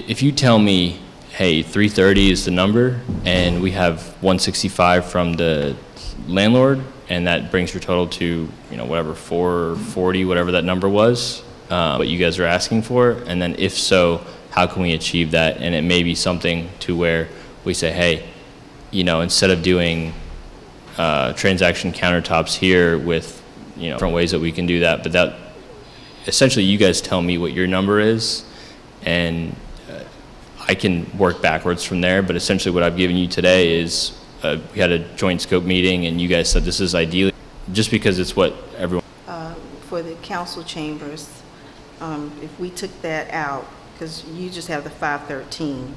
if you tell me, hey, 330 is the number, and we have 165 from the landlord, and that brings your total to, whatever, 440, whatever that number was, what you guys are asking for, and then if so, how can we achieve that? And it may be something to where we say, hey, instead of doing transaction countertops here with, different ways that we can do that, but that, essentially you guys tell me what your number is, and I can work backwards from there. But essentially what I've given you today is, we had a joint scope meeting and you guys said this is ideal, just because it's what everyone. For the council chambers, if we took that out, because you just have the 513,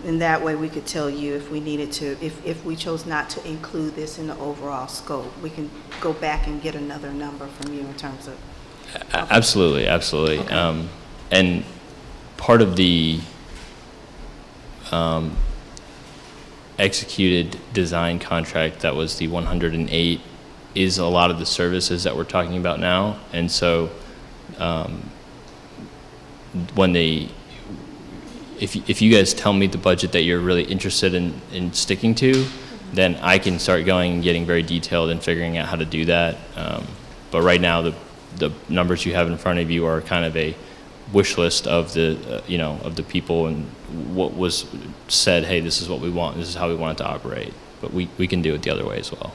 and that way we could tell you if we needed to, if we chose not to include this in the overall scope, we can go back and get another number from you in terms of. Absolutely. Okay. And part of the executed design contract that was the 108 is a lot of the services that we're talking about now. And so if you guys tell me the budget that you're really interested in sticking to, then I can start going and getting very detailed and figuring out how to do that. But right now, the numbers you have in front of you are kind of a wish list of the of the people and what was said. Hey, this is what we want. This is how we want it to operate. But we can do it the other way as well.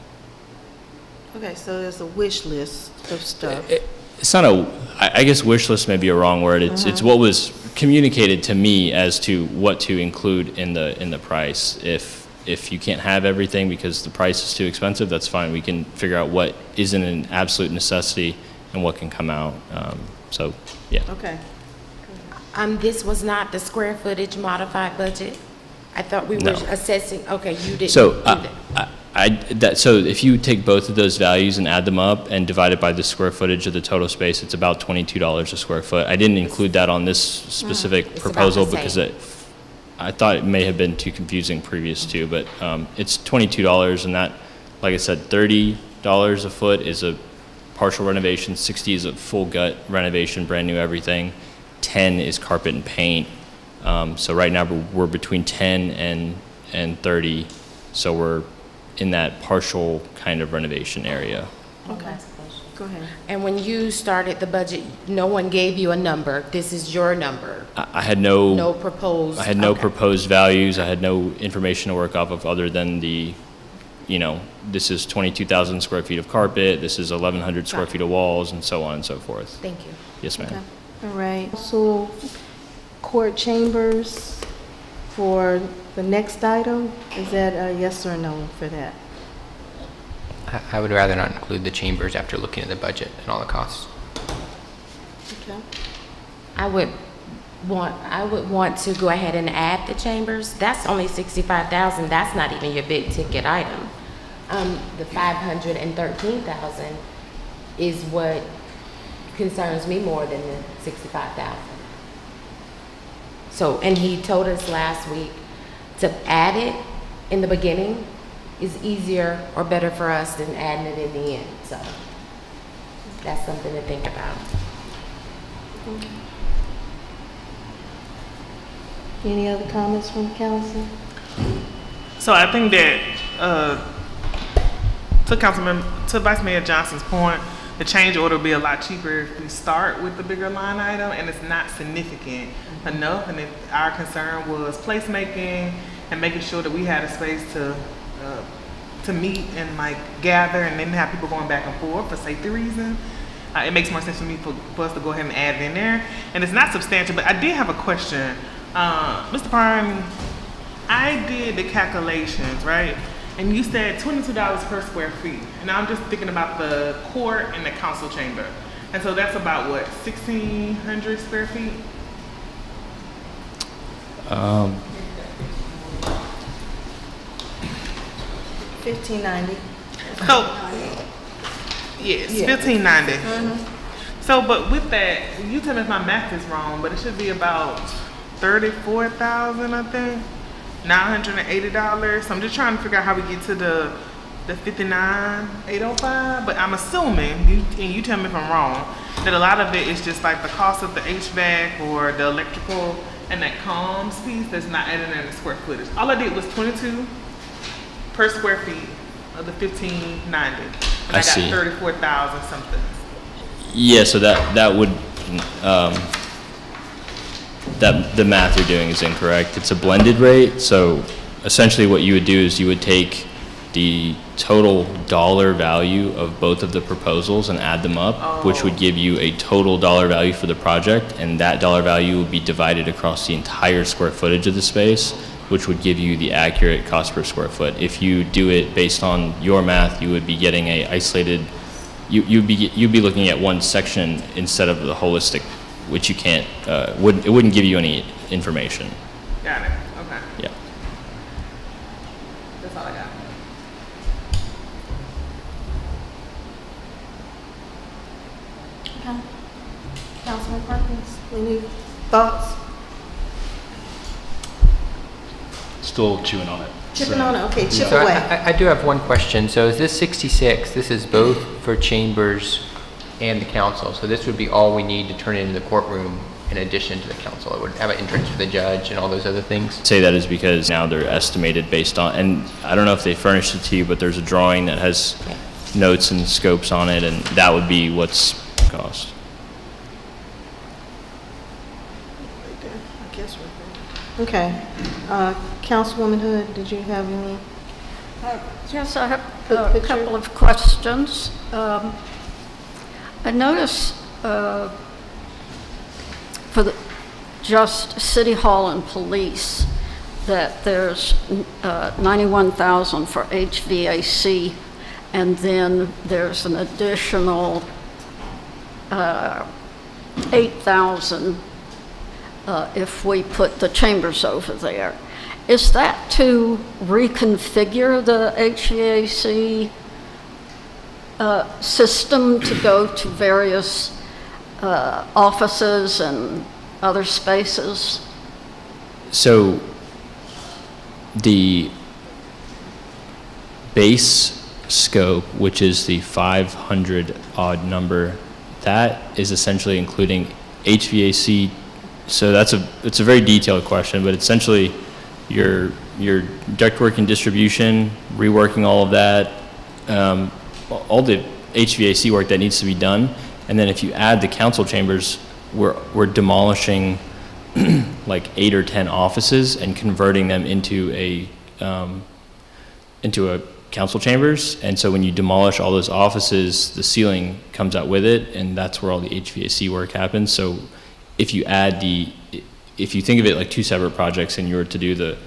Okay, so there's a wish list of stuff. It's not I guess wish list may be a wrong word. It's what was communicated to me as to what to include in the price. If you can't have everything because the price is too expensive, that's fine. We can figure out what isn't an absolute necessity and what can come out. So, yeah. Okay. This was not the square footage modified budget. I thought we were assessing. Okay, you didn't. So, so if you take both of those values and add them up and divide it by the square footage of the total space, it's about $22 a square foot. I didn't include that on this specific proposal because I thought it may have been too confusing previous to, but it's $22, and that, like I said, $30 a foot is a partial renovation, 60 is a full gut renovation, brand new everything, 10 is carpet and paint. So right now we're between 10 and 30, so we're in that partial kind of renovation area. Okay. Go ahead. And when you started the budget, no one gave you a number. This is your number. I had no proposed. I had no proposed values. I had no information to work off of other than the, this is 22,000 square feet of carpet. This is 1,100 square feet of walls, and so on and so forth. Thank you. Yes, ma'am. Okay. All right. So, court chambers for the next item, is that a yes or no for that? I would rather not include the chambers after looking at the budget and all the costs. Okay. I would want to go ahead and add the chambers. That's only $65,000. That's not even your big ticket item. The $513,000 is what concerns me more than the $65,000. So, and he told us last week to add it in the beginning is easier or better for us than adding it in the end. So that's something to think about. Okay. Any other comments from the council? So I think that to Vice Mayor Johnson's point, the change order will be a lot cheaper if we start with the bigger line item and it's not significant enough. And if our concern was placemaking and making sure that we had a space to meet and like gather and then have people going back and forth for safety reasons, it makes more sense for me for us to go ahead and add it in there. And it's not substantial, but I did have a question. Mr. Parham, I did the calculations, right? And you said $22 per square feet. And I'm just thinking about the court and the council chamber. And so that's about what, 1,600 square feet? $1,590. So, yes, $1,590. So, but with that, you tell me if my math is wrong, but it should be about $34,000, I think. $980. So I'm just trying to figure out how we get to the the 59,805, but I'm assuming, and you tell me if I'm wrong, that a lot of it is just like the cost of the HVAC or the electrical and that comms piece that's not added in the square footage. All I did was 22 per square feet of the 1590. And I got see. 34,000 something. Yeah, so that would, that the math you're doing is incorrect. It's a blended rate, so essentially what you would do is you would take the total dollar value of both of the proposals and add them up, which would give you a total dollar value for the project, and that dollar value would be divided across the entire square footage of the space, which would give you the accurate cost per square foot. If you do it based on your math, you would be getting a isolated, you'd be looking at one section instead of the holistic, which you can't, it wouldn't give you any information. Got it. Okay. Yeah. That's all I got. Okay. Councilman Perkins, any thoughts? Still chewing on it. Chipping on it, okay, chip So away. I do have one question. So is this 66, this is both for chambers and the council? So this would be all we need to turn it into the courtroom in addition to the council? It would have an entrance for the judge and all those other things? Say that is because now they're estimated based on, and I don't know if they furnished it to you, but there's a drawing that has notes and scopes on it, and that would be what's cost. I guess we're good. Okay. Councilwoman Hood, did you have any? Yes, I have Good a picture. couple of questions. I noticed for the just City Hall and Police that there's 91,000 for HVAC, and then there's an additional 8,000 if we put the chambers over there. Is that to reconfigure the HVAC system to go to various offices and other spaces? So the base scope, which is the 500 odd number, that is essentially including HVAC. So it's a very detailed question, but essentially your ductwork and distribution, reworking all of that, all the HVAC work that needs to be done, and then if you add the council chambers, we're demolishing like 8 or 10 offices and converting them into a council chambers. And so when you demolish all those offices, the ceiling comes out with it, and that's where all the HVAC work happens. So if you think of it like two separate projects, and you were to do the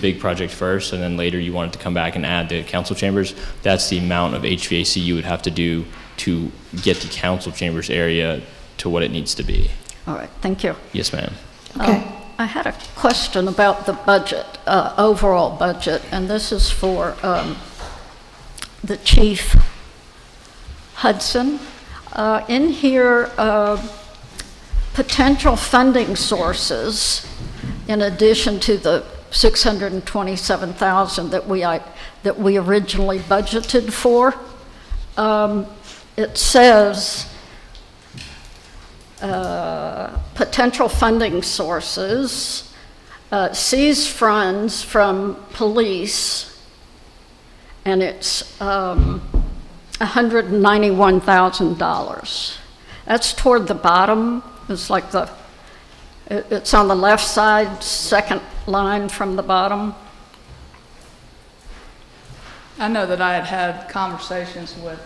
big project first, and then later you wanted to come back and add the council chambers, that's the amount of HVAC you would have to do to get the council chambers area to what it needs to be. All right, thank you. Yes, ma'am. Okay. I had a question about the budget, overall budget, and this is for the Chief Hudson. In here, potential funding sources, in addition to the $627,000 that we originally budgeted for. It says potential funding sources, seized funds from police, and it's $191,000. That's toward the bottom. It's like it's on the left side, second line from the bottom. I know that I had had conversations with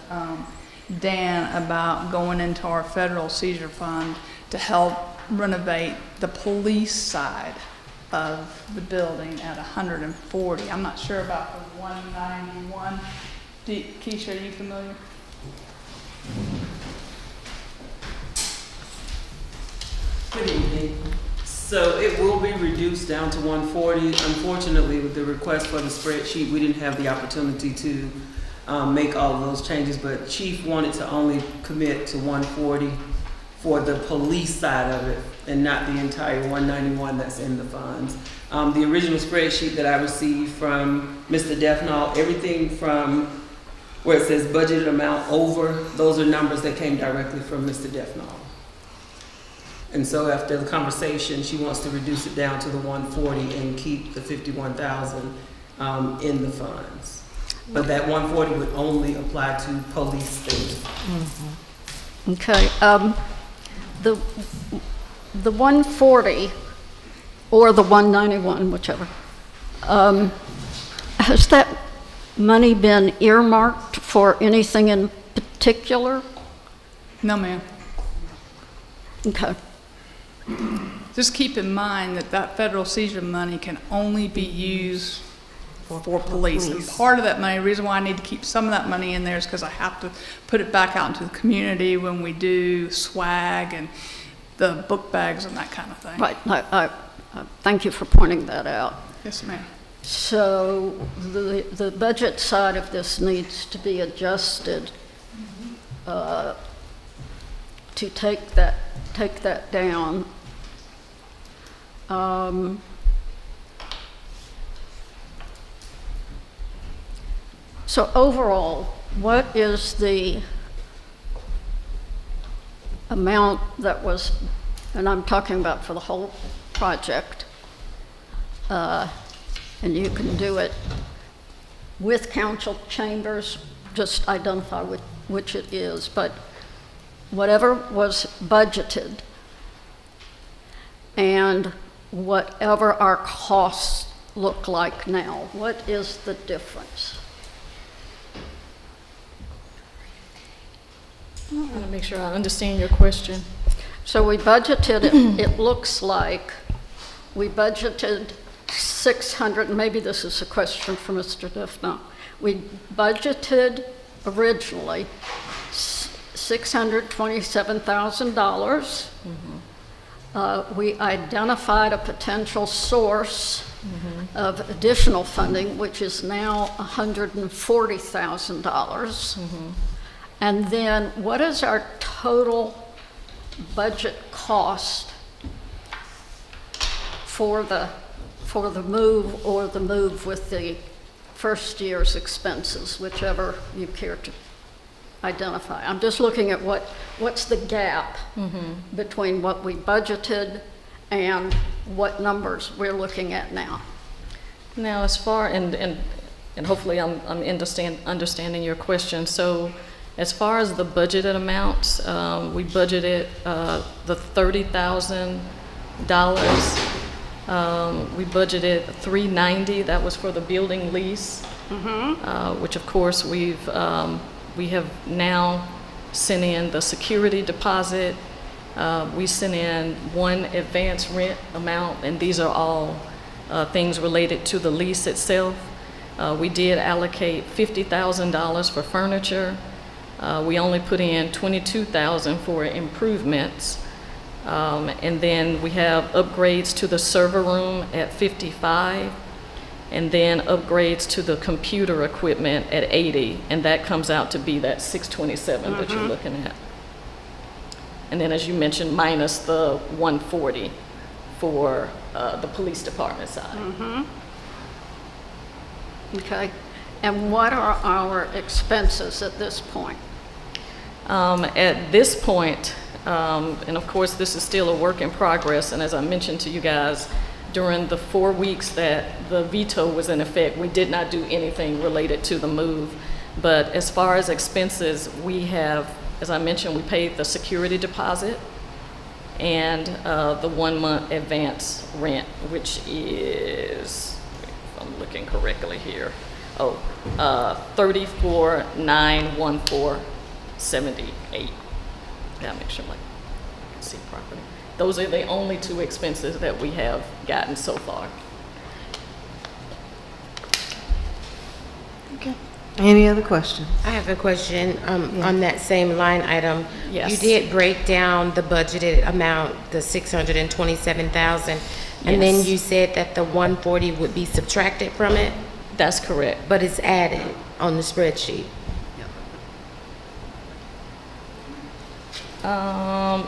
Dan about going into our federal seizure fund to help renovate the police side of the building at 140. I'm not sure about the 191. Keisha, are you familiar? Good evening. So it will be reduced down to 140. Unfortunately, with the request for the spreadsheet, we didn't have the opportunity to make all of those changes, but Chief wanted to only commit to 140 for the police side of it and not the entire 191 that's in the funds. The original spreadsheet that I received from Mr. Defnall, everything from where it says budgeted amount over, those are numbers that came directly from Mr. Defnall. And so after the conversation, she wants to reduce it down to the 140 and keep the 51,000 in the funds. But that 140 would only apply to police things. Okay, the 140 or the 191, whichever, has that money been earmarked for anything in particular? No, ma'am. Okay, Just keep in mind that that federal seizure money can only be used for police. And part of that money, the reason why I need to keep some of that money in there is because I have to put it back out into the community when we do swag and the book bags and that kind of thing. right, I thank you for pointing that out. Yes, ma'am. So the budget side of this needs to be adjusted to take that down. So overall, what is the amount that was, and I'm talking about for the whole project, and you can do it with council chambers, just identify which it is, but whatever was budgeted and whatever our costs look like now, what is the difference? I want to make sure I understand your question. So we budgeted, it looks like we budgeted 600, maybe this is a question for Mr. Defnall. We budgeted originally $627,000. We identified a potential source of additional funding, which is now $140,000. And then what is our total budget cost for the move or the move with the first year's expenses, whichever you care to identify? I'm just looking at what's the gap between what we budgeted and what numbers we're looking at now. Now, as far, and hopefully I'm understanding your question. So as far as the budgeted amounts, we budgeted the $30,000. We budgeted $390. That was for the building lease, which of course we have now sent in the security deposit. We sent in one advance rent amount, and these are all things related to the lease itself. We did allocate $50,000 for furniture. We only put in $22,000 for improvements. And then we have upgrades to the server room at $55,000, and then upgrades to the computer equipment at $80,000, and that comes out to be that $627 that you're looking at. And then, as you mentioned, minus the $140 for the police department side. Okay, and what are our expenses at this point? At this point, and of course this is still a work in progress, and as I mentioned to you guys, during the 4 weeks that the veto was in effect, we did not do anything related to the move. But as far as expenses, we have, as I mentioned, we paid the security deposit and the 1 month advance rent, which is, if I'm looking correctly here, $34,914.78. Gotta make sure I can see properly. Those are the only two expenses that we have gotten so far. Okay. Any other questions? I have a question on that same line item. Yes. You did break down the budgeted amount, the $627,000, and then Yes. you said that the 140 would be subtracted from it, That's correct. but it's added on the spreadsheet.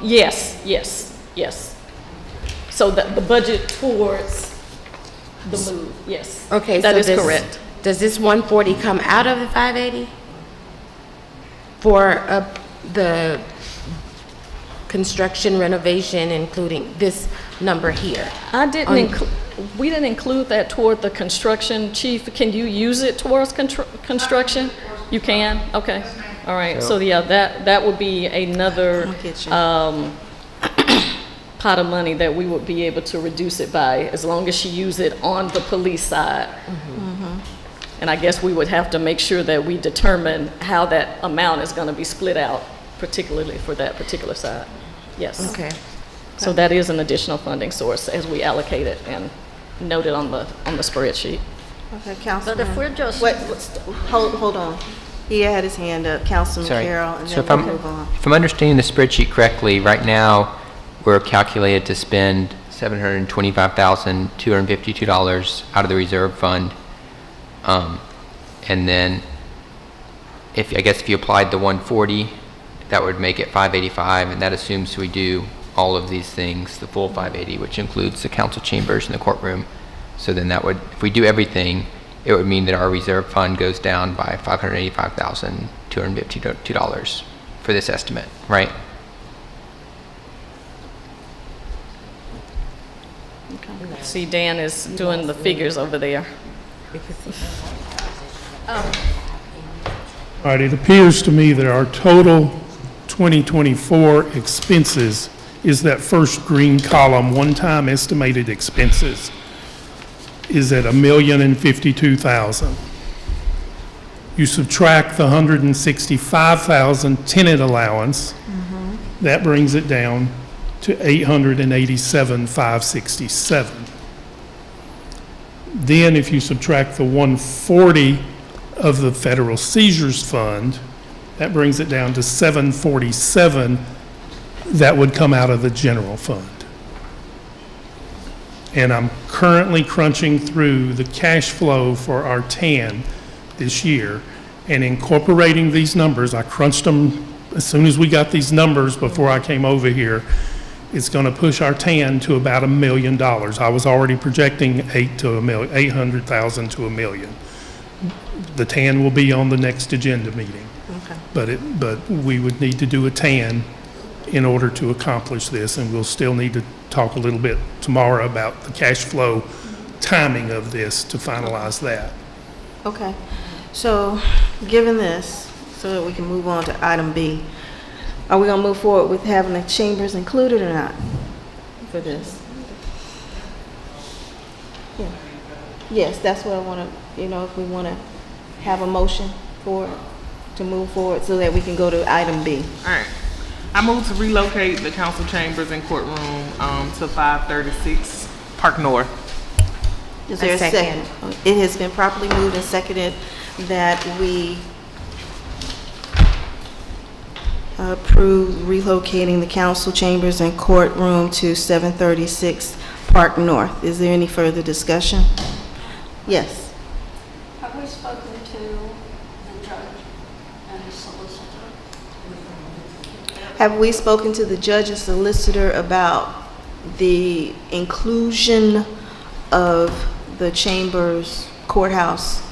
Yes. So the budget towards the move, yes. Okay, That so is correct. Does this 140 come out of the 580? For the construction renovation, including this number here. We didn't include that toward the construction, Chief. Can you use it towards construction? You can? Okay. All right. So yeah, that would be another pot of money that we would be able to reduce it by, as long as she use it on the police side. And I guess we would have to make sure that we determine how that amount is going to be split out, particularly for that particular side. Yes. Okay. So that is an additional funding source as we allocate it and note it on the spreadsheet. Okay, Councilman. But if we're just, Hold on. He had his hand up, Councilman Sorry. Carroll, and So then we'll move on. if I'm understanding the spreadsheet correctly, right now, we're calculated to spend $725,252 out of the reserve fund. And then I guess if you applied the 140, that would make it 585, and that assumes we do all of these things, the full 580, which includes the council chambers and the courtroom. So then that would, if we do everything, it would mean that our reserve fund goes down by $585,252 for this estimate, right? See, Dan is doing the figures over there. All right, it appears to me that our total 2024 expenses is that first green column, one-time estimated expenses, is at $1,052,000. You subtract the $165,000 tenant allowance, that brings it down to $887,567. Then if you subtract the 140 of the federal seizures fund, that brings it down to 747. That would come out of the general fund. And I'm currently crunching through the cash flow for our TAN this year and incorporating these numbers. I crunched them as soon as we got these numbers before I came over here. It's going to push our TAN to about $1 million. I was already projecting 800,000 to $1 million. The TAN will be on the next agenda meeting. Okay. But we would need to do a TAN in order to accomplish this, and we'll still need to talk a little bit tomorrow about the cash flow timing of this to finalize that. Okay. So, given this, so that we can move on to item B, are we going to move forward with having the chambers included or not for this? Yeah. Yes, that's what I want to, if we want to have a motion for it, to move forward so that we can go to item B. All right. I move to relocate the council chambers and courtroom to 536 Park North. Is there a second? It has been properly moved and seconded that we approve relocating the council chambers and courtroom to 736 Park North. Is there any further discussion? Yes. have we spoken to the judge and the solicitor? Have we spoken to the judge and solicitor about the inclusion of the chambers courthouse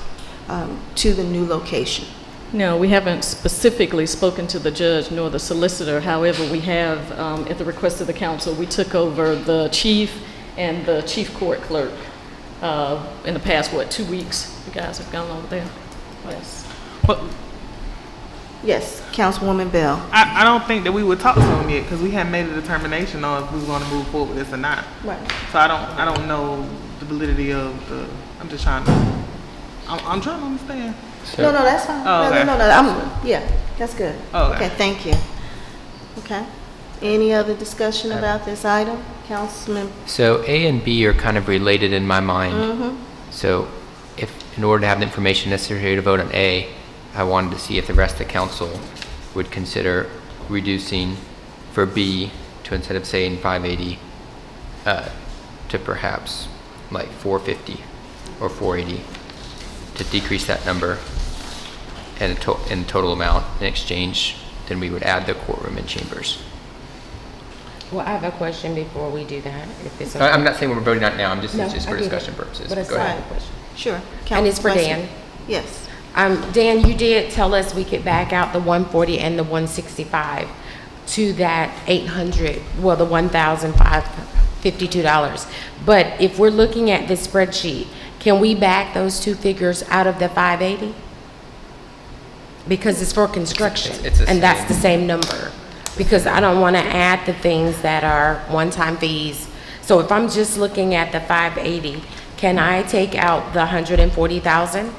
to the new location? No, we haven't specifically spoken to the judge nor the solicitor. However, we have, at the request of the council, we took over the chief and the chief court clerk in the past, 2 weeks? You guys have gone over there? Yes. But Yes, Councilwoman Bell. I don't think that we would talk to them yet because we hadn't made a determination on if we were going to move forward with this or not. Right. So I don't know the validity of the. I'm just trying to. I'm trying to understand. No, that's fine. Oh, okay. No. Yeah, that's good. Oh, okay. Okay, thank you. Okay. Any other discussion about this item? Councilman? So A and B are kind of related in my mind. Mm-hmm. So if, in order to have the information necessary to vote on A, I wanted to see if the rest of the council would consider reducing for B to, instead of saying 580, to perhaps like 450 or 480, to decrease that number and in total amount. In exchange, then we would add the courtroom and chambers. Well, I have a question before we do that, if it's okay. I'm not saying we're voting on it now, it's No, just I for get it. discussion purposes. But it's Go not ahead. a question. Sure. And it's for Council Dan. President. Yes. Dan, you did tell us we could back out the 140 and the 165 to that 800, well, the $1,552. But if we're looking at this spreadsheet, can we back those two figures out of the 580? Because it's for construction, It's the and that's same. the same number. Because I don't want to add the things that are one-time fees. So if I'm just looking at the 580, can I take out the 140,000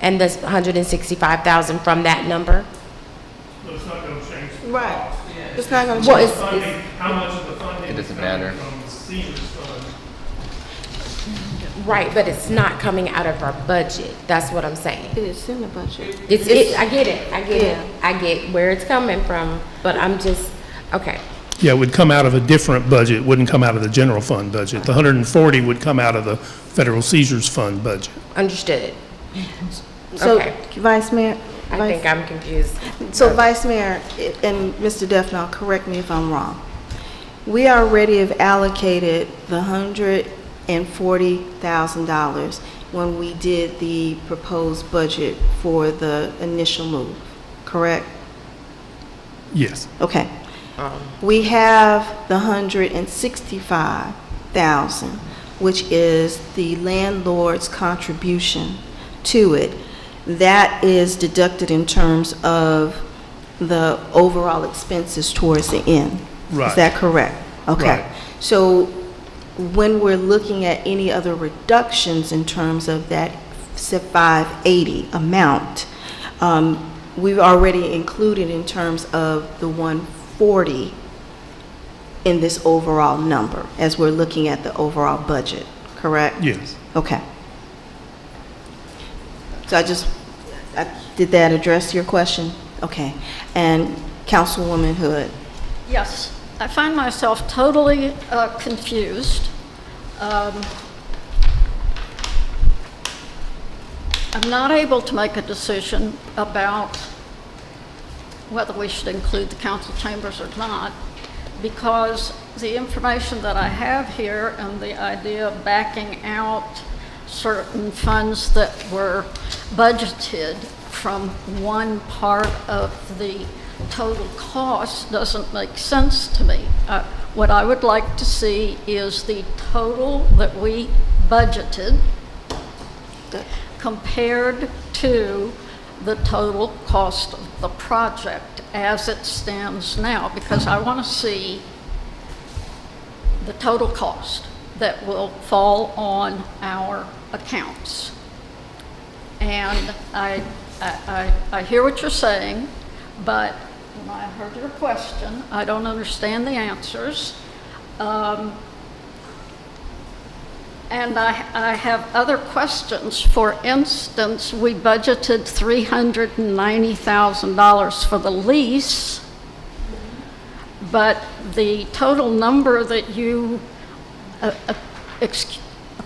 and the 165,000 from that number? So it's not going to change the Right. cost. It's not gonna Well, change. Funding, how much of the funding It is doesn't coming matter. from the Caesar's fund? Right, but it's not coming out of our budget. That's what I'm saying. It is in the budget. I get it. Yeah. I get where it's coming from, but I'm just, okay. Yeah, it would come out of a different budget, it wouldn't come out of the general fund budget. The 140 would come out of the federal seizures fund budget. Understood. So, Okay. Vice Mayor? I think I'm confused. So Vice Mayor and Mr. Defnall, correct me if I'm wrong. We already have allocated the $140,000 when we did the proposed budget for the initial move, correct? Yes. Okay. We have the $165,000, which is the landlord's contribution to it. That is deducted in terms of the overall expenses towards the end. Right. Is that correct? Okay. Right. So when we're looking at any other reductions in terms of that 580 amount, we've already included in terms of the 140 in this overall number, as we're looking at the overall budget, correct? Yes. Okay. So did that address your question? Okay. And Councilwoman Hood? Yes, I find myself totally confused. I'm not able to make a decision about whether we should include the council chambers or not, because the information that I have here and the idea of backing out certain funds that were budgeted from one part of the total cost doesn't make sense to me. What I would like to see is the total that we budgeted compared to the total cost of the project as it stands now, because I want to see the total cost that will fall on our accounts. And I hear what you're saying, but when I heard your question, I don't understand the answers. And I have other questions. For instance, we budgeted $390,000 for the lease, but the total number that you,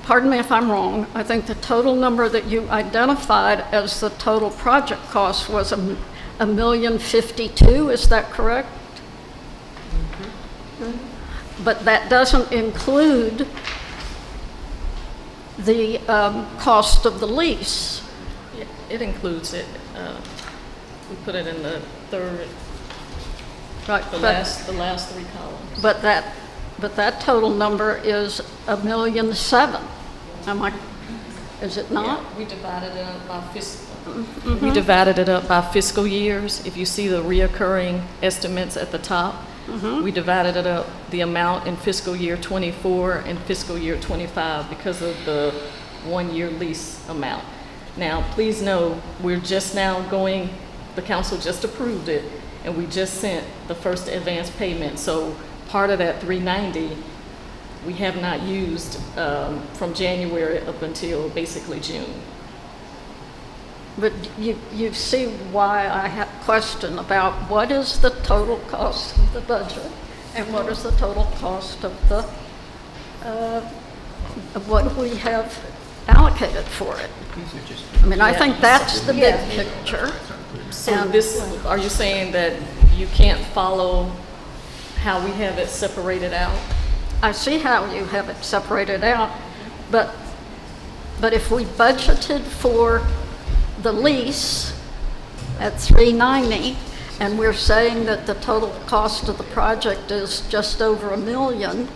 pardon me if I'm wrong, I think the total number that you identified as the total project cost was $1,052,000, is that correct? Mm-hmm. But that doesn't include the cost of the lease. It includes it. We put it in the third, Right, the last three columns. but that total number is $1,007,000. Is it not? Yeah, we divided it up by we divided it up by fiscal years. If you see the reoccurring estimates at the top, we divided it up, the amount in fiscal year 24 and fiscal year 25 because of the one-year lease amount. Now, please know, we're just now going, the council just approved it, and we just sent the first advance payment. So part of that 390, we have not used from January up until basically June. But you see why I have a question about what is the total cost of the budget and what is the total cost of the, of what we have allocated for it. I mean, I think that's the big picture. So this, are you saying that you can't follow how we have it separated out? I see how you have it separated out, but if we budgeted for the lease at 390, and we're saying that the total cost of the project is just over $1 million.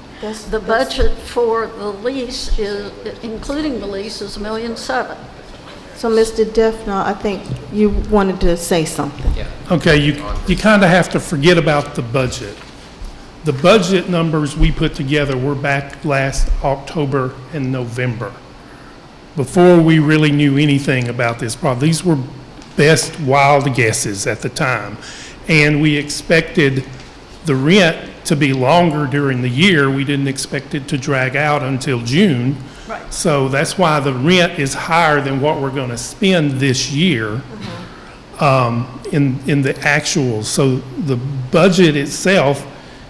The budget for the lease is, including the lease, is $1.7 million. So, Mr. Defna, I think you wanted to say something. Yeah. Okay, you kind of have to forget about the budget. The budget numbers we put together were back last October and November, before we really knew anything about this problem. These were best wild guesses at the time. And we expected the rent to be longer during the year. We didn't expect it to drag out until June. Right. So that's why the rent is higher than what we're going to spend this year in the actuals. So the budget itself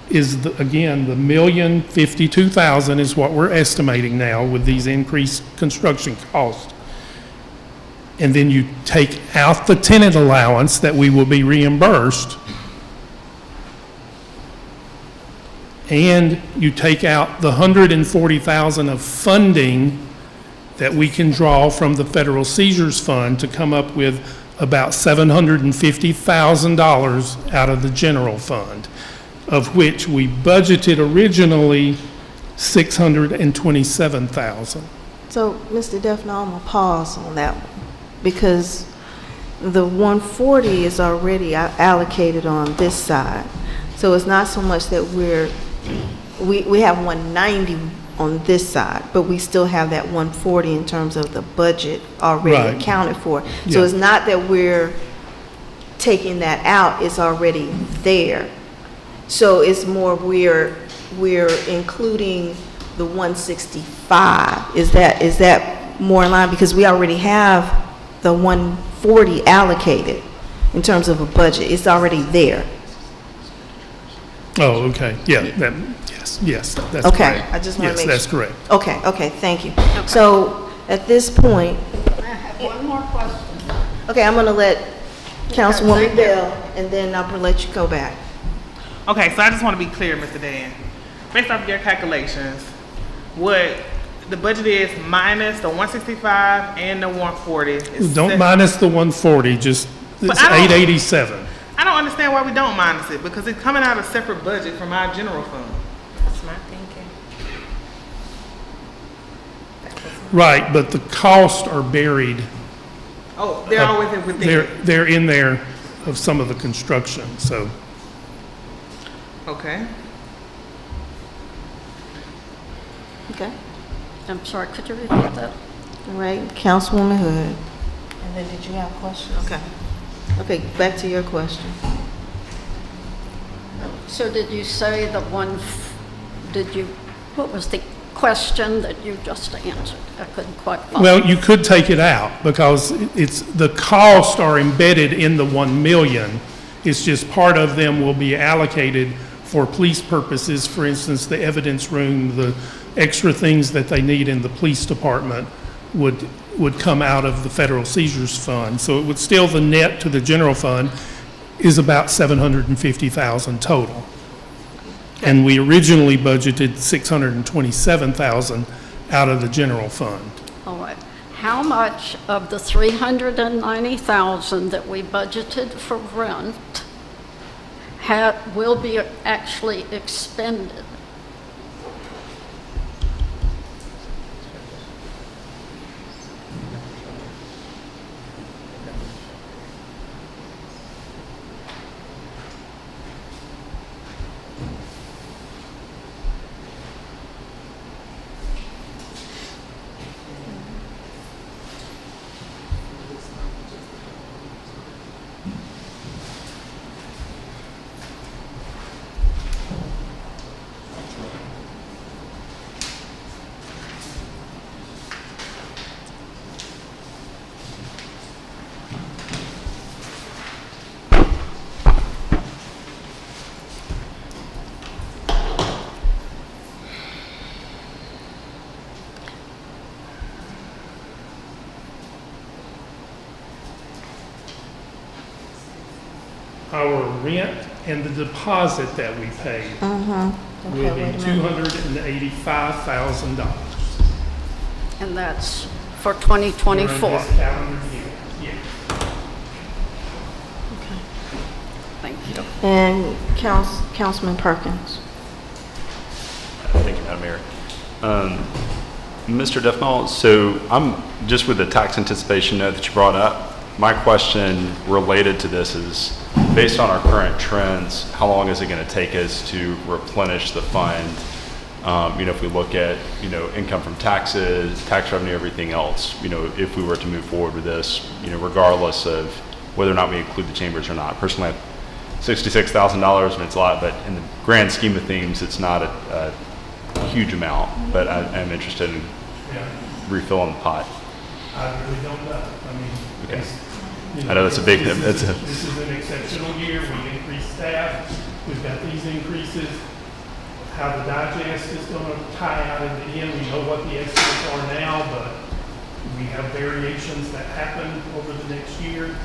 is, again, the $1,052,000 is what we're estimating now with these increased construction costs. And then you take out the tenant allowance that we will be reimbursed, and you take out the $140,000 of funding that we can draw from the Federal Seizures Fund to come up with about $750,000 out of the general fund, of which we budgeted originally $627,000. So, Mr. Defna, I'm gonna pause on that one, because the 140 is already allocated on this side. So it's not so much that we have 190 on this side, but we still have that 140 in terms of the budget already Right. accounted for. Yeah. So it's not that we're taking that out, it's already there. So it's more we're including the 165. Is that more in line? Because we already have the 140 allocated in terms of a budget. It's already there. Oh, okay, yeah, yes, that's correct. Okay, I just want to make Yes, that's sure. correct. Okay, thank you. So at this point, I have one more question. okay, I'm going to let Councilwoman thank you. Bell, and then I'm going to let you go back. Okay, so I just want to be clear, Mr. Dan. Based off of your calculations, what the budget is minus the 165 and the 140. is Don't set- minus the 140, just, But it's I don't- 887. I don't understand why we don't minus it, because it's coming out of separate budget from our general fund. That's my thinking. Right, but the costs are buried. Oh, they're always within. They're in there of some of the construction, so. Okay. Okay, I'm sorry, could you repeat that? all right, Councilwoman Hood. And then did you have a question? Okay. Okay, back to your question. So did you say what was the question that you just answered? I couldn't quite follow. Well, you could take it out because the costs are embedded in the 1 million. It's just part of them will be allocated for police purposes. For instance, the evidence room, the extra things that they need in the police department would come out of the Federal Seizures Fund. So it would still, the net to the general fund is about $750,000 total. And we originally budgeted $627,000 out of the general fund. All right. How much of the $390,000 that we budgeted for rent will be actually expended? Our rent and the deposit that we paid will Okay, wait be a minute. $285,000. And that's for During 2024. this calendar year, yes. And Councilman Perkins. Thank you, Madam Mayor. Mr. Duffnall, so I'm just with the tax anticipation note that you brought up. My question related to this is, based on our current trends, how long is it going to take us to replenish the fund? If we look at, income from taxes, tax revenue, everything else, if we were to move forward with this, regardless of whether or not we include the chambers or not. Personally, I have $66,000, and it's a lot, but in the grand scheme of things, it's not a huge amount, but I'm interested in refilling the pot. I really don't know. I mean, Okay. I know that's a big, this is an exceptional year. We increased staff. We've got these increases. How the digest is going to tie out in the end, we know what the estimates are now, but we have variations that happen over the next year. And,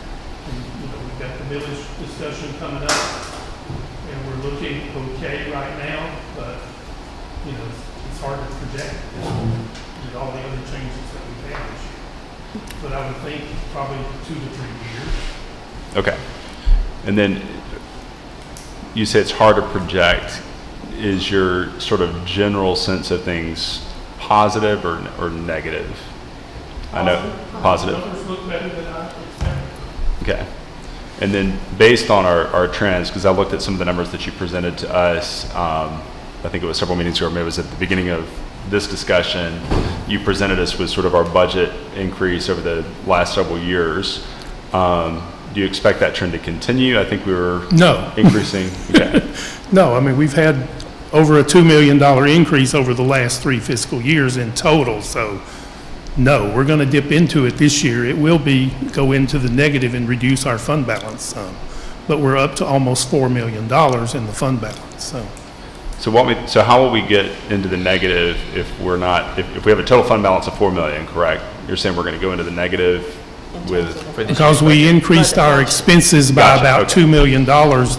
we've got the village discussion coming up, and we're looking okay right now, but, it's hard to project with all the other changes that we've had this year. But I would think probably 2 to 3 years. Okay. And then you say it's hard to project. Is your sort of general sense of things positive or negative? I know, positive. Numbers look better than I expected. Okay. And then based on our trends, because I looked at some of the numbers that you presented to us, I think it was several meetings ago, maybe it was at the beginning of this discussion, you presented us with sort of our budget increase over the last several years. Do you expect that trend to continue? I think we were increasing. Okay. No, I mean, we've had over a $2 million increase over the last 3 fiscal years in total, so no, we're going to dip into it this year. It will go into the negative and reduce our fund balance some, but we're up to almost $4 million in the fund balance, so. So how will we get into the negative if we're not, if we have a total fund balance of 4 million, correct? You're saying we're going to go into the negative with? Because we increased our expenses by about $2 million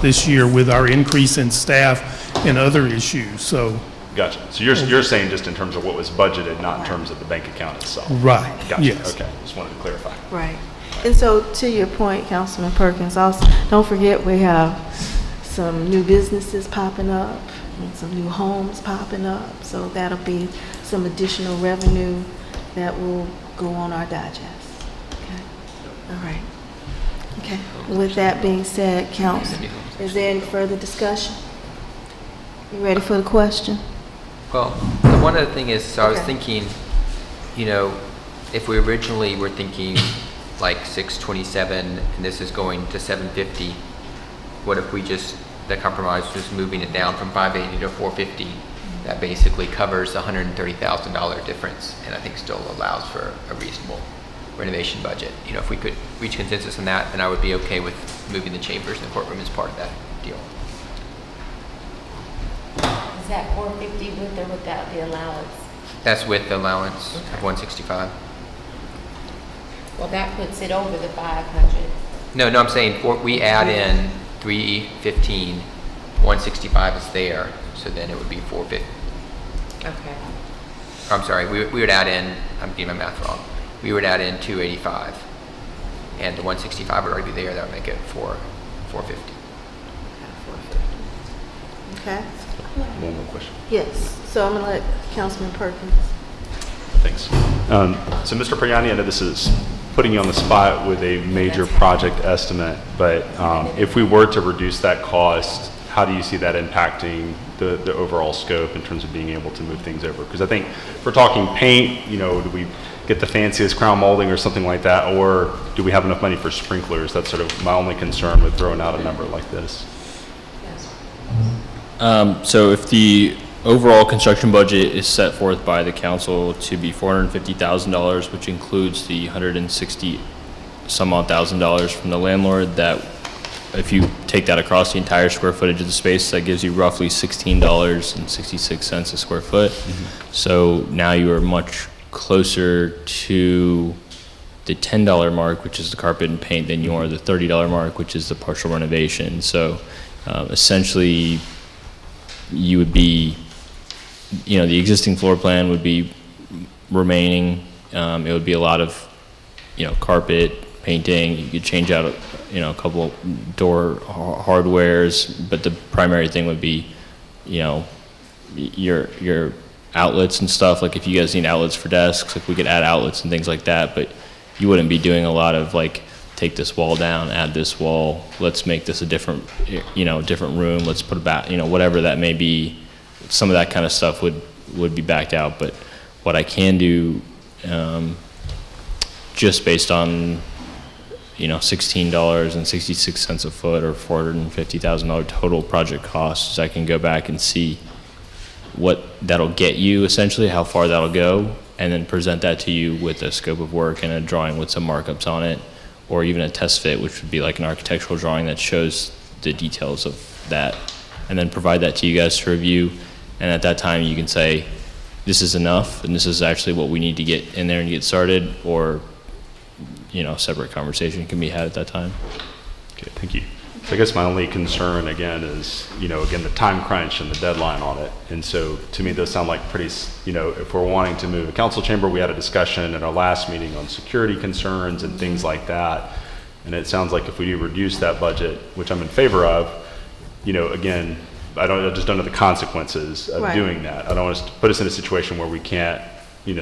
this year with our increase in staff and other issues, so. Gotcha. So you're saying just in terms of what was budgeted, not in terms of the bank account itself? Right, Gotcha. yes. Okay, just wanted to clarify. Right. And so to your point, Councilman Perkins, also, don't forget we have some new businesses popping up and some new homes popping up. So that'll be some additional revenue that will go on our digest. Okay. All right. Okay. With that being said, Council, is there any further discussion? You ready for the question? Well, one other thing is, so I was thinking, if we originally were thinking like 627 and this is going to 750, what if we the compromise was moving it down from 580 to 450? That basically covers the $130,000 difference, and I think still allows for a reasonable renovation budget. If we could reach consensus on that, then I would be okay with moving the chambers and the courtroom as part of that deal. Is that 450 with or without the allowance? That's with the allowance of 165. Well, that puts it over the 500. No, I'm saying we add in 315, 165 is there, so then it would be 450. Okay. I'm sorry, we would add in, I'm getting my math wrong, we would add in 285, and the 165 would already be there, that would make it 450. Okay. One more question. Yes. So I'm going to let Councilman Perkins. Thanks. So Mr. Priani, I know this is putting you on the spot with a major project estimate, but if we were to reduce that cost, how do you see that impacting the overall scope in terms of being able to move things over? Because I think if we're talking paint, do we get the fanciest crown molding or something like that, or do we have enough money for sprinklers? That's sort of my only concern with throwing out a number like this. So if the overall construction budget is set forth by the council to be $450,000, which includes the $160 some odd $1,000 from the landlord, that if you take that across the entire square footage of the space, that gives you roughly $16.66 a square foot. Mm-hmm. So now you are much closer to the $10 mark, which is the carpet and paint, than you are the $30 mark, which is the partial renovation. So essentially, you would be, the existing floor plan would be remaining. It would be a lot of, carpet, painting, you could change out, a couple door hardwares, but the primary thing would be, your outlets and stuff. Like if you guys need outlets for desks, like we could add outlets and things like that, but you wouldn't be doing a lot of like, take this wall down, add this wall, let's make this a different, different room, let's put a whatever that may be. Some of that kind of stuff would be backed out, but what I can do, just based on, $16.66 a foot or $450,000 total project costs, I can go back and see what that'll get you, essentially, how far that'll go, and then present that to you with a scope of work and a drawing with some markups on it, or even a test fit, which would be like an architectural drawing that shows the details of that, and then provide that to you guys to review. And at that time, you can say, this is enough, and this is actually what we need to get in there and get started, or, separate conversation can be had at that time. Okay, thank you. So I guess my only concern, again, is, again, the time crunch and the deadline on it. And so to me, those sound like pretty, if we're wanting to move a council chamber, we had a discussion at our last meeting on security concerns and things like that. And it sounds like if we do reduce that budget, which I'm in favor of, again, I just don't know the consequences of doing that. I don't want to put us in a situation where we can't,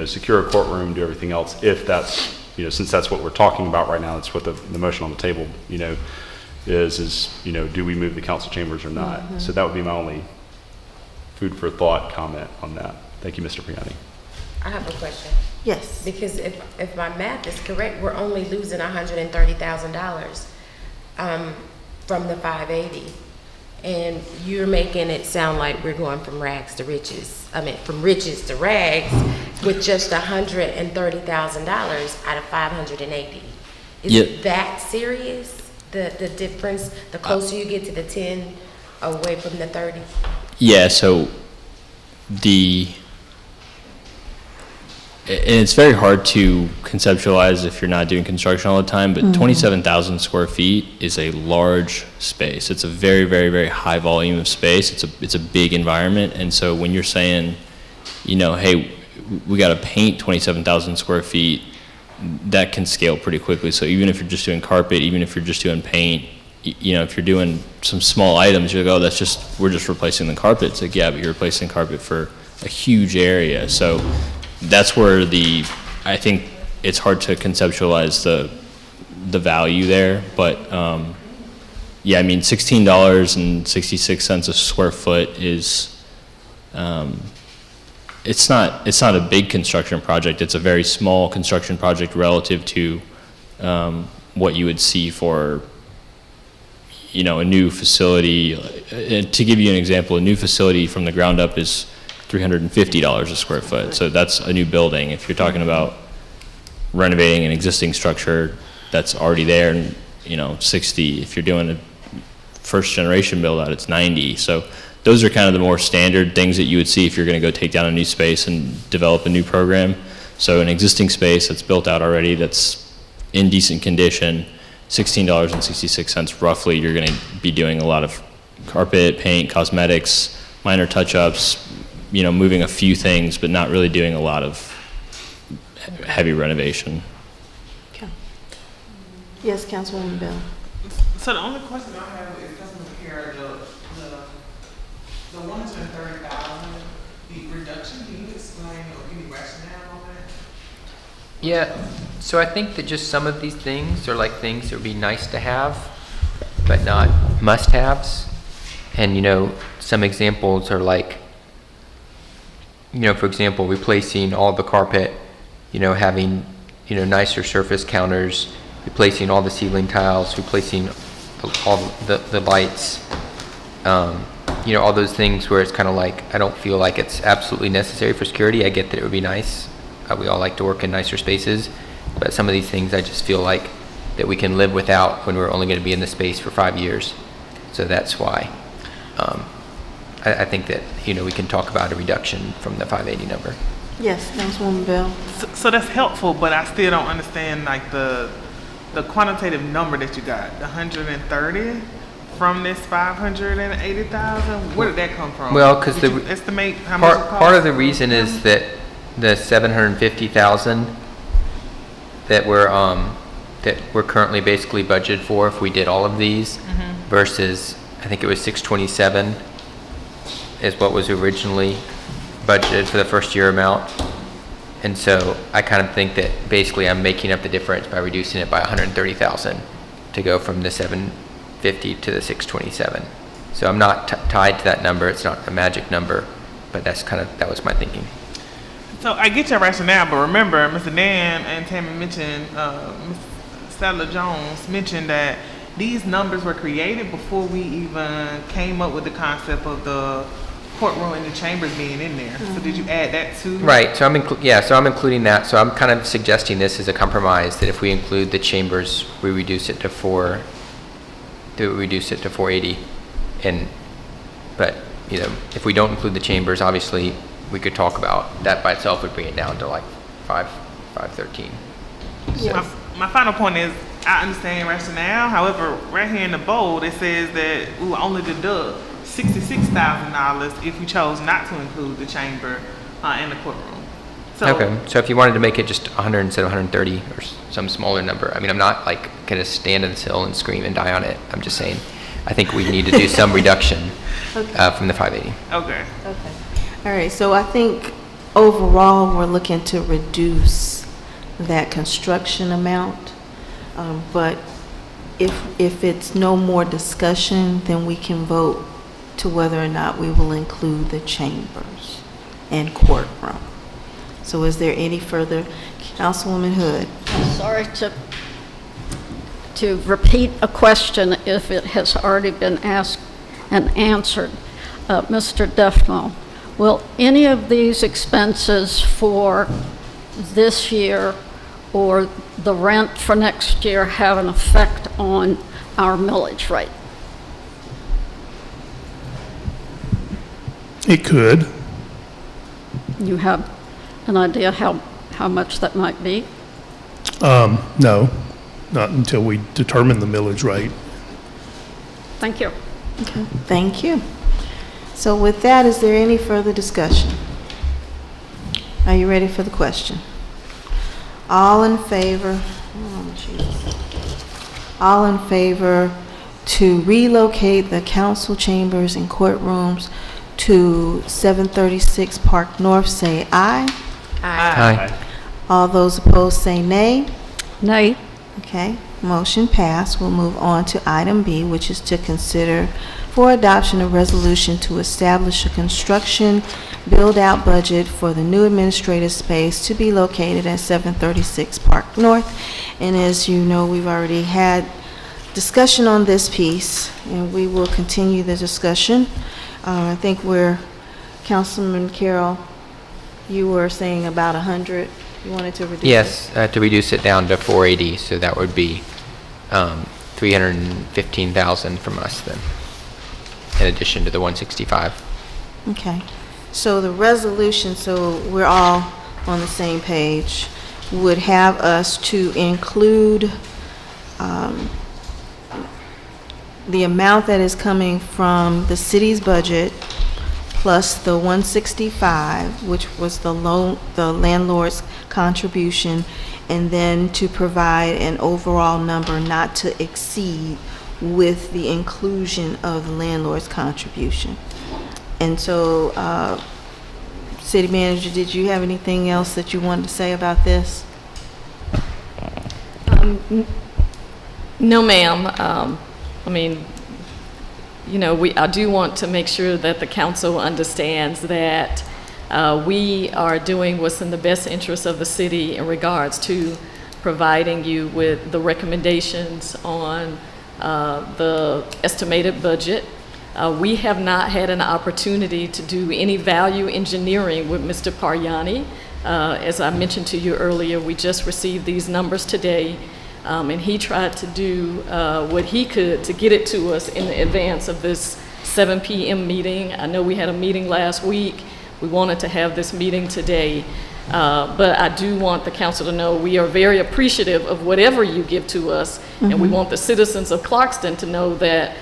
secure a courtroom, do everything else, if that's, since that's what we're talking about right now, that's what the motion on the table, is do we move the council chambers or not? So that would be my only food for thought comment on that. Thank you, Mr. Priani. I have a question. Yes. Because if my math is correct, we're only losing $130,000 from the 580. And you're making it sound like we're going from rags to riches. From riches to rags with just $130,000 out of 580. Is that serious? The difference, the closer you get to the 10 away from the 30? Yeah, so and it's very hard to conceptualize if you're not doing construction all the time, but 27,000 square feet is a large space. It's a very, very, very high volume of space. It's a big environment. And so when you're saying, hey, we got to paint 27,000 square feet, that can scale pretty quickly. So even if you're just doing carpet, even if you're just doing paint, if you're doing some small items, you're like, oh, we're just replacing the carpet. It's like, yeah, but you're replacing carpet for a huge area. So that's where I think it's hard to conceptualize the value there, but yeah, $16.66 a square foot is it's not a big construction project. It's a very small construction project relative to what you would see for a new facility. To give you an example, a new facility from the ground up is $350 a square foot. So that's a new building. If you're talking about renovating an existing structure that's already there, and 60. If you're doing a first generation build out, it's 90. So those are kind of the more standard things that you would see if you're going to go take down a new space and develop a new program. So an existing space that's built out already, that's in decent condition, $16.66 roughly, you're going to be doing a lot of carpet, paint, cosmetics, minor touch-ups, moving a few things, but not really doing a lot of heavy renovation. Okay. Yes, Councilwoman Bell. So the only question I have is, Councilman Pierre, the 130,000, the reduction, can you explain or give me rationale on that? Yeah, so I think that just some of these things are like things that would be nice to have, but not must-haves. And, some examples are like, for example, replacing all the carpet, having, nicer surface counters, replacing all the ceiling tiles, replacing all the lights, all those things where it's kind of like, I don't feel like it's absolutely necessary for security. I get that it would be nice. We all like to work in nicer spaces, but some of these things I just feel like that we can live without when we're only going to be in the space for 5 years. So that's why I think that, we can talk about a reduction from the 580 number. Yes, Councilwoman Bell. So that's helpful, but I still don't understand like the quantitative number that you got, the 130 from this 580,000. Where did that come from? Well, because estimate how much it costs? Part of the reason is that the 750,000 that that we're currently basically budgeted for if we did all of these versus, I think it was 627 is what was originally budgeted for the first year amount. And so I kind of think that basically I'm making up the difference by reducing it by 130,000 to go from the 750 to the 627. So I'm not tied to that number. It's not a magic number, but that was my thinking. So I get your rationale, but remember, Mr. Dan and Tammy mentioned, Ms. Sadler Jones mentioned that these numbers were created before we even came up with the concept of the courtroom and the chambers being in there. So did you add that too? Right. So I'm including that. So I'm kind of suggesting this as a compromise that if we include the chambers, we reduce it to 480. But if we don't include the chambers, obviously we could talk about that by itself would bring it down to like 513. My final point is I understand rationale. However, right here in the bold, it says that we will only deduct $66,000 if we chose not to include the chamber and the courtroom. So, Okay. So if you wanted to make it just 100 instead of 130 or some smaller number, I mean, I'm not like going to stand in this hill and scream and die on it. I'm just saying, I think we need to do some reduction from the 580. Okay. Okay. All right, so I think overall, we're looking to reduce that construction amount. But if it's no more discussion, then we can vote to whether or not we will include the chambers and courtroom. So is there any further? Councilwoman Hood. Sorry to repeat a question if it has already been asked and answered. Mr. Defno, will any of these expenses for this year or the rent for next year have an effect on our millage rate? It could. You have an idea how much that might be? No, not until we determine the millage rate. Thank you. Okay, thank you. So with that, is there any further discussion? Are you ready for the question? All in favor? Oh, Jesus. All in favor to relocate the council chambers and courtrooms to 736 Park North, say aye. Aye. All those opposed say nay. Nay. Okay, motion passed. We'll move on to item B, which is to consider for adoption a resolution to establish a construction build-out budget for the new administrative space to be located at 736 Park North. And as you know, we've already had discussion on this piece, and we will continue the discussion. I think Councilman Carroll, you were saying about 100. You wanted to reduce it? Yes, to reduce it down to 480, so that would be 315,000 from us then, in addition to the 165. Okay. So the resolution, so we're all on the same page, would have us to include the amount that is coming from the city's budget plus the 165, which was the landlord's contribution, and then to provide an overall number not to exceed with the inclusion of the landlord's contribution. And so, City Manager, did you have anything else that you wanted to say about this? No, ma'am. I mean, I do want to make sure that the council understands that we are doing what's in the best interest of the city in regards to providing you with the recommendations on the estimated budget. We have not had an opportunity to do any value engineering with Mr. Parjani. As I mentioned to you earlier, we just received these numbers today. And he tried to do what he could to get it to us in advance of this 7 p.m. meeting. I know we had a meeting last week. We wanted to have this meeting today. But I do want the council to know we are very appreciative of whatever you give to us. And we want the citizens of Clarkston to know that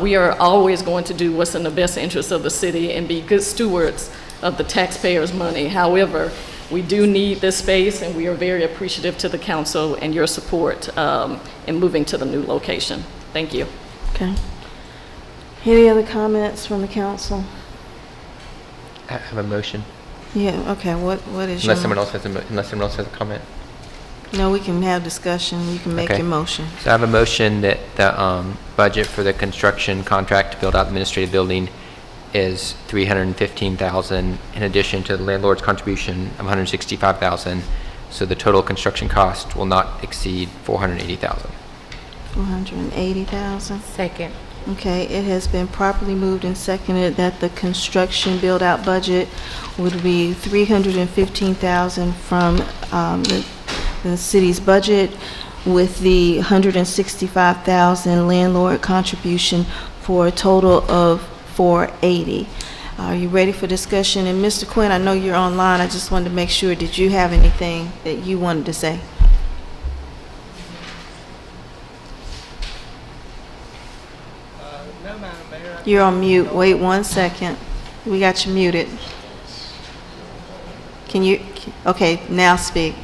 we are always going to do what's in the best interest of the city and be good stewards of the taxpayers' money. However, we do need this space, and we are very appreciative to the council and your support in moving to the new location. Thank you. Okay. Any other comments from the council? I have a motion. Yeah, okay, what is your? Unless someone else has unless someone else has a comment. No, we can have discussion, you can make Okay. your motion. So I have a motion that the budget for the construction contract to build out the administrative building is $315,000 in addition to the landlord's contribution of $165,000. So the total construction cost will not exceed $480,000. 480,000. Second. Okay, it has been properly moved and seconded that the construction build-out budget would be $315,000 from the city's budget, with the $165,000 landlord contribution, for a total of $480,000. Are you ready for discussion? And Mr. Quinn, I know you're online. I just wanted to make sure, did you have anything that you wanted to say? No, Madam Mayor. You're on mute. Wait 1 second. We got you muted. Can you, okay, now speak.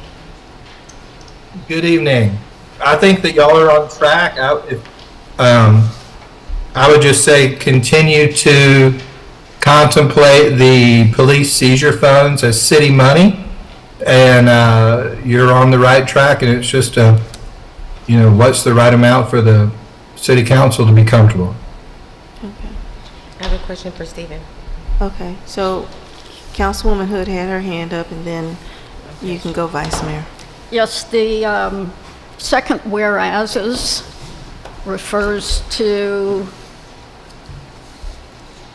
Good evening. I think that y'all are on track. I would just say continue to contemplate the police seizure funds as city money, and you're on the right track, and it's just what's the right amount for the city council to be comfortable. I have a question for Stephen. Okay, so Councilwoman Hood had her hand up, and then you can go, Vice Mayor. Yes, the second whereas refers to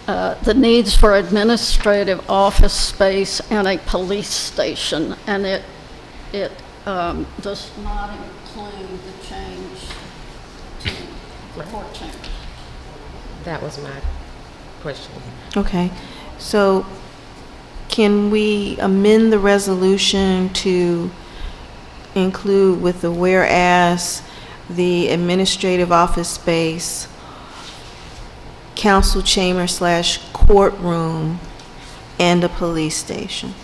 the needs for administrative office space and a police station, and it does not include the change to the court chamber. That was my question. Okay, so can we amend the resolution to include with the whereas the administrative office space, council chamber / courtroom, and a police station?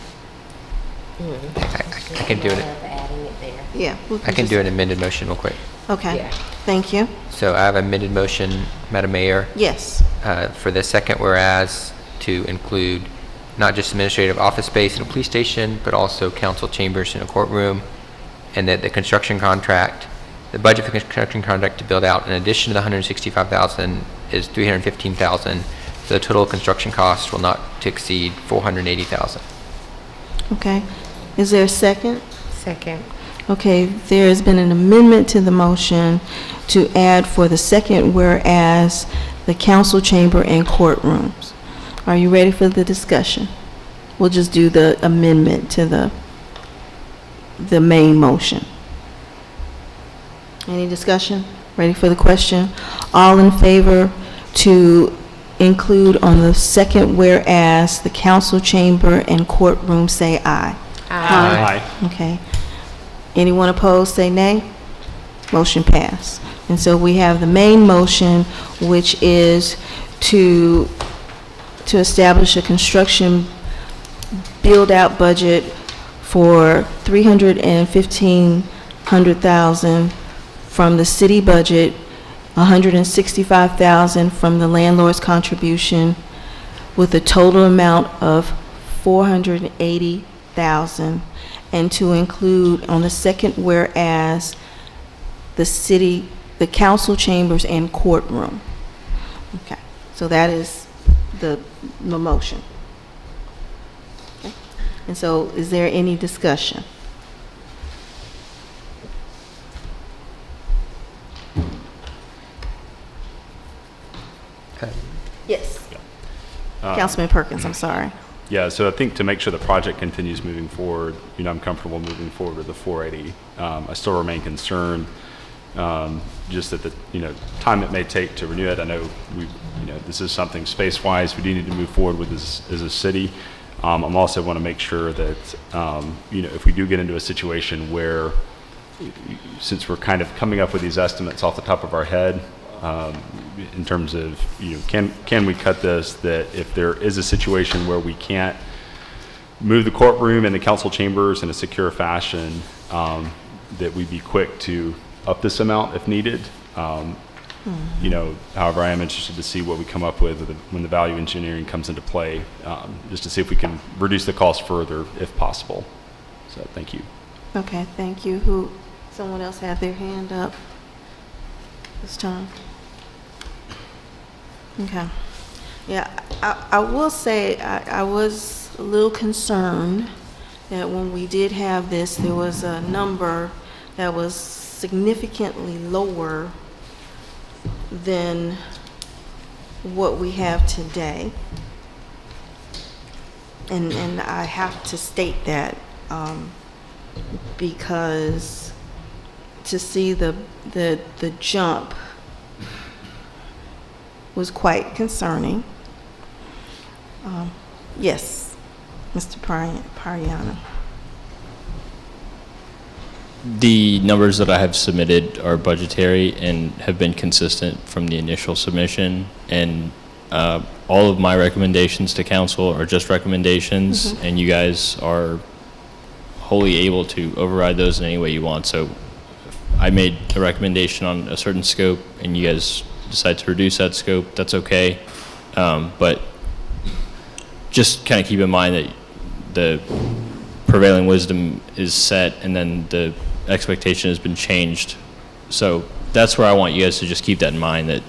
I can do it. Adding it there. Yeah. I can do an amended motion real quick. Okay, Yeah. thank you. So I have an amended motion, Madam Mayor, Yes, for the second whereas to include not just administrative office space in a police station, but also council chambers in a courtroom, and that the construction contract, the budget for construction contract to build out in addition to the $165,000 is $315,000. So the total construction cost will not to exceed $480,000. okay. Is there a second? Second. Okay, there has been an amendment to the motion to add for the second whereas the council chamber and courtrooms. Are you ready for the discussion? We'll just do the amendment to the main motion. Any discussion? Ready for the question? All in favor to include on the second whereas the council chamber and courtroom, say aye. Aye. Okay. Anyone opposed, say nay. Motion passed. And so we have the main motion, which is to establish a construction build-out budget for $315,000 from the city budget, $165,000 from the landlord's contribution, with a total amount of $480,000, and to include on the second whereas the council chambers and courtroom. Okay, so that is the motion. Okay. And so is there any discussion? Yes. Councilman Perkins, I'm sorry. Yeah, so I think to make sure the project continues moving forward, I'm comfortable moving forward with the 480. I still remain concerned, just that the, time it may take to renew it. I know this is something space-wise we do need to move forward with as a city. I'm also want to make sure that, if we do get into a situation where, since we're kind of coming up with these estimates off the top of our head, in terms of, can we cut this, that if there is a situation where we can't move the courtroom and the council chambers in a secure fashion, that we'd be quick to up this amount if needed. You know, however, I am interested to see what we come up with when the value engineering comes into play, just to see if we can reduce the cost further if possible. So thank you. Okay, thank you. Someone else had their hand up this time? Okay. Yeah, I will say I was a little concerned that when we did have this, there was a number that was significantly lower than what we have today. And I have to state that because to see the jump was quite concerning. Yes, Mr. Pariano. The numbers that I have submitted are budgetary and have been consistent from the initial submission, and all of my recommendations to council are just recommendations, and you guys are wholly able to override those in any way you want. So if I made a recommendation on a certain scope and you guys decide to reduce that scope, that's okay. But just kind of keep in mind that the prevailing wisdom is set and then the expectation has been changed. So that's where I want you guys to just keep that in mind, that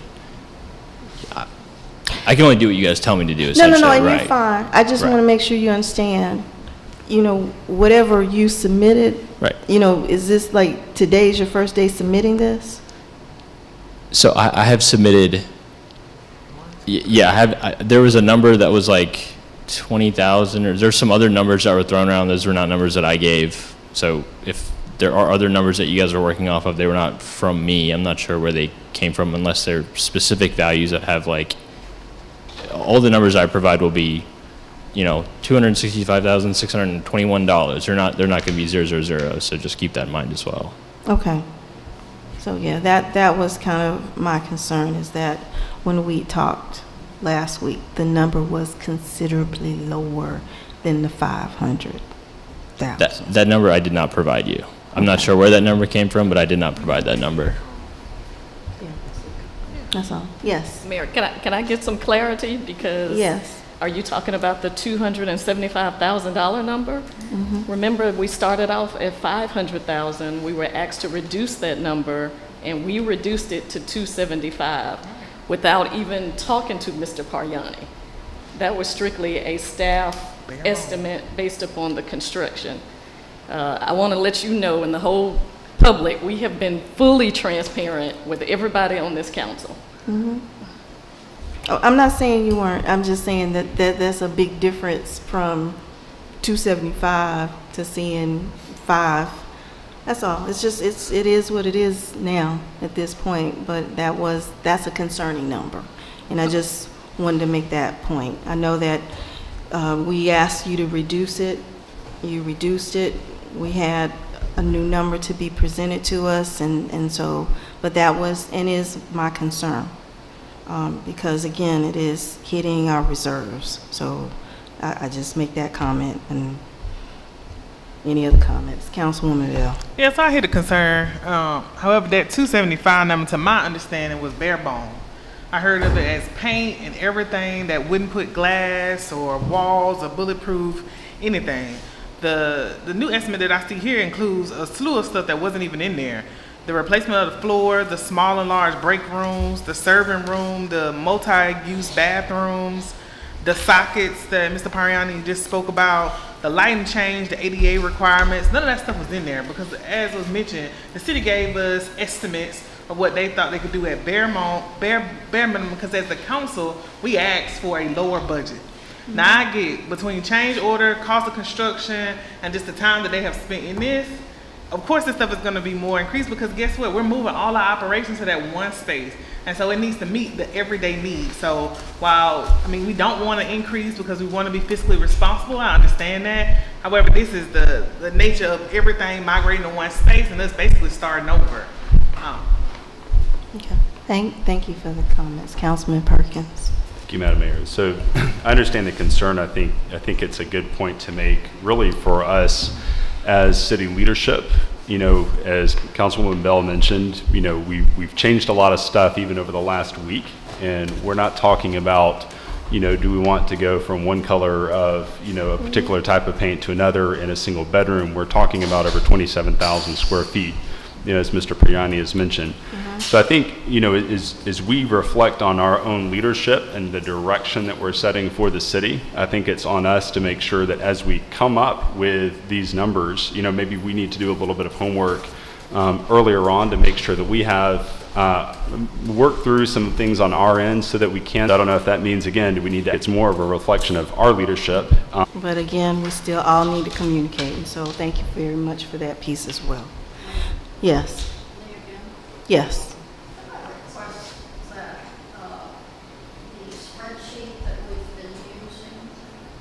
I can only do what you guys tell me to do, essentially. No, right? you're fine. I just want to make sure you understand, you know, whatever you submitted, Right. you know, is this like today's your first day submitting this? So I have submitted, there was a number that was like 20,000, or there's some other numbers that were thrown around. Those were not numbers that I gave. So if there are other numbers that you guys are working off of, they were not from me. I'm not sure where they came from, unless they're specific values that have like, all the numbers I provide will be, you know, $265,621. They're not going to be 000. So just keep that in mind as well. Okay. So yeah, that was kind of my concern, is that when we talked last week, the number was considerably lower than the 500,000. That number I did not provide you. I'm not sure where that number came from, but I did not provide that number. Yeah. That's all. Yes. Mayor, can I get some clarity? Because Yes. are you talking about the $275,000 number? Remember, we started off at 500,000. We were asked to reduce that number, and we reduced it to 275 without even talking to Mr. Pariani. That was strictly a staff estimate based upon the construction. I want to let you know, and the whole public, we have been fully transparent with everybody on this council. Oh, I'm not saying you weren't. I'm just saying that that's a big difference from 275 to seeing 5. That's all. It's just, it is what it is now at this point, but that's a concerning number. And I just wanted to make that point. I know that we asked you to reduce it. You reduced it. We had a new number to be presented to us, and so, but that was and is my concern. Because again, it is hitting our reserves. So I just make that comment. And any other comments? Councilwoman Adele. Yes, I hear the concern. However, that 275 number, to my understanding, was bare bone. I heard of it as paint and everything that wouldn't put glass or walls or bulletproof anything. The new estimate that I see here includes a slew of stuff that wasn't even in there. The replacement of the floor, the small and large break rooms, the serving room, the multi-use bathrooms, the sockets that Mr. Pariani just spoke about, the lighting change, the ADA requirements. None of that stuff was in there because, as was mentioned, the city gave us estimates of what they thought they could do at bare minimum, because as the council, we asked for a lower budget. Now I get, between change order, cost of construction, and just the time that they have spent in this, of course this stuff is going to be more increased, because guess what? We're moving all our operations to that one space. And so it needs to meet the everyday needs. So while, I mean, we don't want to increase because we want to be fiscally responsible, I understand that. However, this is the nature of everything migrating to one space, and us basically starting over. Okay. Thank you for the comments. Councilman Perkins. you, Madam Mayor. So I understand the concern. I think it's a good point to make, really, for us as city leadership. You know, as Councilwoman Bell mentioned, you know, we've changed a lot of stuff even over the last week, and we're not talking about, you know, do we want to go from one color of, you know, a particular type of paint to another in a single bedroom. We're talking about over 27,000 square feet, you know, as Mr. Priani has mentioned. So I think, you know, as we reflect on our own leadership and the direction that we're setting for the city, I think it's on us to make sure that as we come up with these numbers, you know, maybe we need to do a little bit of homework earlier on to make sure that we have worked through some things on our end so that we can. I don't know if that means, again, do we need to, it's more of a reflection of our leadership. But again, we still all need to communicate, and so thank you very much for that piece as well. Yes. Yes. The spreadsheet that we've been using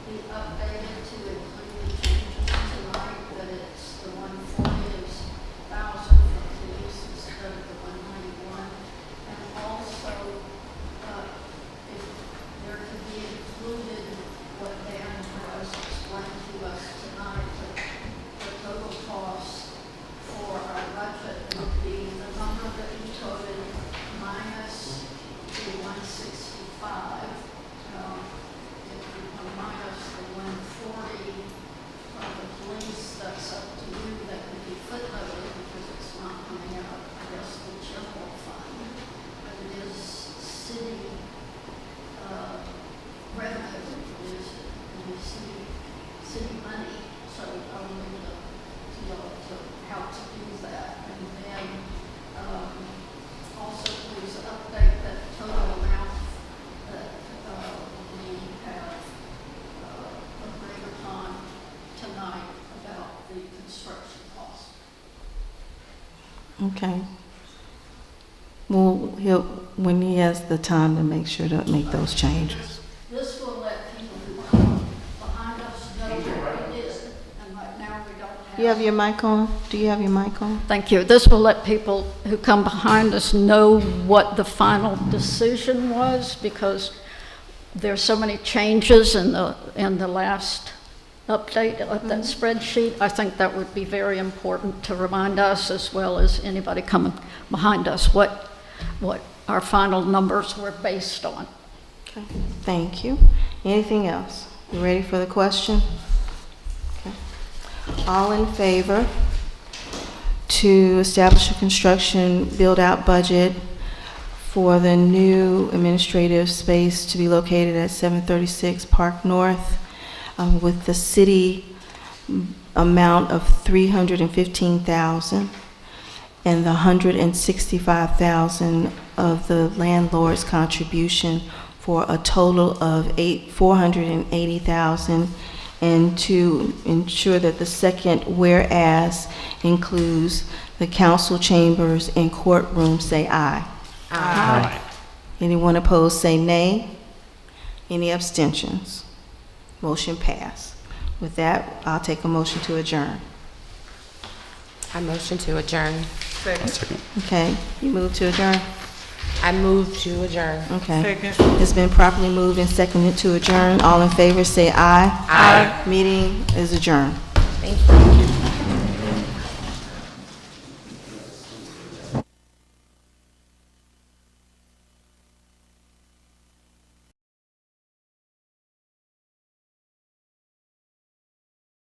be updated to include the changes tonight, that it's the 140,000 for police instead of the 191. And also, if there could be included what Dan has explained to us tonight, the total cost for our budget would be the number that you quoted minus the 165. If you minus the 140 from the police, that's up to you. That could be footnoted because it's not coming out of, I guess, the general fund. But it is city revenue, it is city money. So I'll leave it up to y'all to how to do that. And then also please update that total amount that we have agreed upon tonight about the construction cost. Okay. Well, when he has the time to make sure to make those changes. This will let people who come behind us know what it is, and right now we don't have. You have your mic on? Do you have your mic on? Thank you. This will let people who come behind us know what the final decision was, because there's so many changes in the last update of that spreadsheet. I think that would be very important to remind us, as well as anybody coming behind us, what our final numbers were based on. Okay. Thank you. Anything else? You ready for the question? Okay. All in favor to establish a construction build-out budget for the new administrative space to be located at 736 Park North, with the city amount of $315,000 and the $165,000 of the landlord's contribution, for a total of $480,000, and to ensure that the second whereas includes the council chambers and courtroom, say aye. Aye. Anyone opposed, say nay. Any abstentions? Motion passed. With that, I'll take a motion to adjourn. I motion to adjourn. Second. Okay, you move to adjourn? I move to adjourn. Okay. Second. It's been properly moved and seconded to adjourn. All in favor, say aye. Aye. Meeting is adjourned. Thank you.